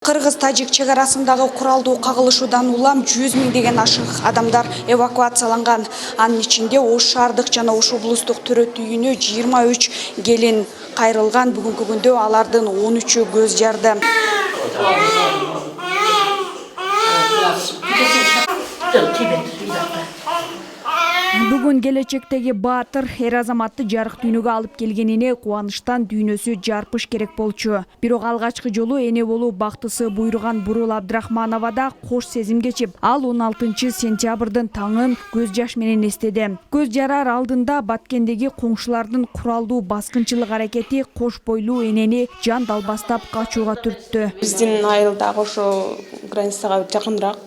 Кыргыз-тажик чек арасындагы куралдуу кагылышуудан улам 100 миңдеген ашык адамдар эвакуацияланган. Анын ичинде Ош шаардык жана Ош облустук төрөт үйүнө 23 келин кайрылган. Бүгүнкү күндө алардын 13-ü көз жарды. Бүгүн келечектеги баатыр эр азаматты жарык дүйнөгө алып келгенине кубанычтан дүйнөсү жарпыш керек болчу. Бирок алгачкы жолу эне болуу бактысы буйруган Бурул Абдрахманова да кош сезим кечип, ал 16-сентябрдын таңын көз жаш менен эстеди. Көз жарар алдында Баткендеги коңшулардын куралдуу баскынчылык аракети кош бойлуу энени жан далбастап качууга түрттү. Биздин айыл дагы ошо границага жакыныраак.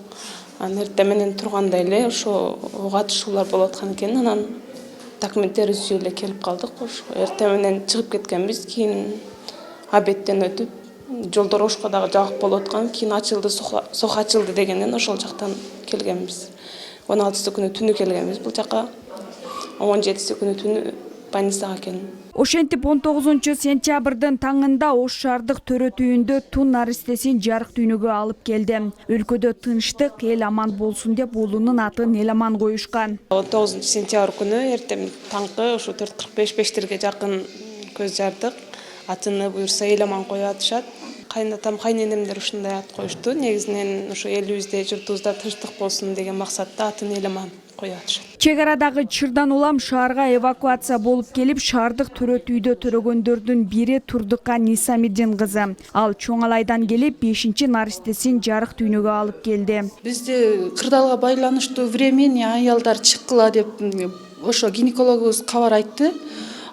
Эртең менен турганда эле ошо ого атышуулар болуп аткан экен. Анан документтер үзүү эле келип калдык. Ошо эртең менен чыгып кеткенбиз. Кийин обедтен өтүп, жолдор Ошко дагы жабык болуп аткан. Кийин ачылды, сох ачылды дегенден ошол жактан келгенбиз. 16-сы күнү түнү келгенбиз бул жака. 17-си күнү түнү больницага келдим. Ошентип 19-сентябрдын таңында Ош шаардык төрөт үйүндө тун наристесин жарык дүйнөгө алып келди. Өлкөдө тынчтык, эл аман болсун деп уулунун атын Эламан коюшкан. 19-сентябрь күнү эртең таңкы ошо 4:45-5:00-терге жакын көз жардык. Атыны буюрса Эламан коюп атышат. Кайнатам, кайненемдер ушундай ат коюшту. Негизинен ошо элибизде, журтубузда тынчтык болсун деген максатта атын Эламан коюп атышат. Чек арадагы чырдан улам шаарга эвакуация болуп келип, шаардык төрөт үйдө төрөгөндөрдүн бири Турдука Нисамиддин кызы. Ал Чоңалайдан келип 5-чи наристесин жарык дүйнөгө алып келди. Бизде кырдаалга байланыштуу времени аялдар чыккыла деп ошо гинекологубуз кабар айтты.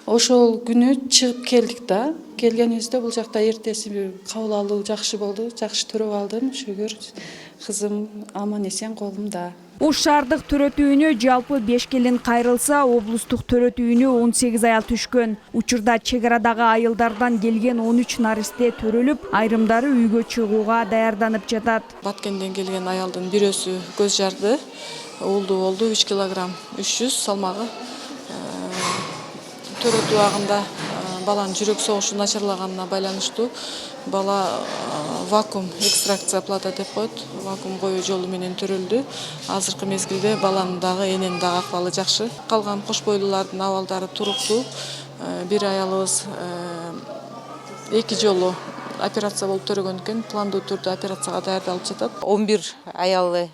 Ошол күнү чыгып келдик да. Келгенибизде бул жакта эртеси кабыл алуу жакшы болду. Жакшы төрөп алдым. Шүгүр кызым аман эсен колумда. Ош шаардык төрөт үйүнө жалпы 5 келин кайрылса, облустук төрөт үйүнө 18 аял түшкөн. Учурда чек арадагы айылдардан келген 13 наристе төрөлүп, айрымдары үйгө чыгууга даярданып жатат. Баткенден келген аялдын бирөөсү көз жарды. Уулду болду, 3 килограмм 300 салмагы. Төрөт убагында баланын жүрөк согушу начарлаганына байланыштуу бала вакуум экстракция плата деп коет. Вакуум коюу жолу менен төрөлдү. Азыркы мезгилде баланын дагы эненин дагы акыбалы жакшы. Калган кош бойлуулардын абалдары туруктуу. Бир аялыбыз 2 жолу операция болуп төрөгөн экен, пландуу түрдө операцияга даярдалып жатат. 11 аялы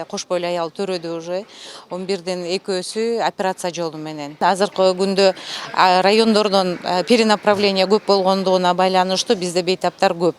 кош бойлуу аял төрөдү уже. 11ден 2-өсү операция жолу менен. Азыркы күндө райондордон перенаправление көп болгондугуна байланыштуу бизде бейтаптар көп.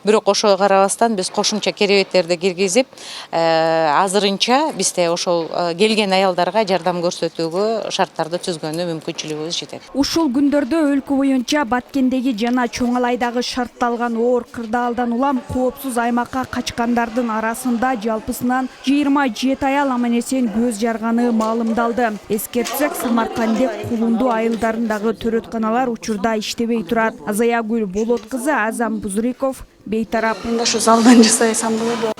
Бирок ошого карабастан биз кошумча керебеттерди киргизип, азырынча бизде ошол келген аялдарга жардам көрсөтүүгө шарттарды түзгөнү мүмкүнчүлүгүбүз жетет. Ушул күндөрдө өлкө боюнча Баткендеги жана Чоңалайдагы шартталган оор кырдаалдан улам коопсуз аймакка качкандардын арасында жалпысынан 27 аял аман эсен көз жарганы маалымдалды. Эскертсек, Самаркандек, Кулунду айылдарындагы төрөтканалар учурда иштебей турат. Азаягүл Болот кызы, Азам Бузриков, бейтарап. Мында ошо залдан жасайсам болот.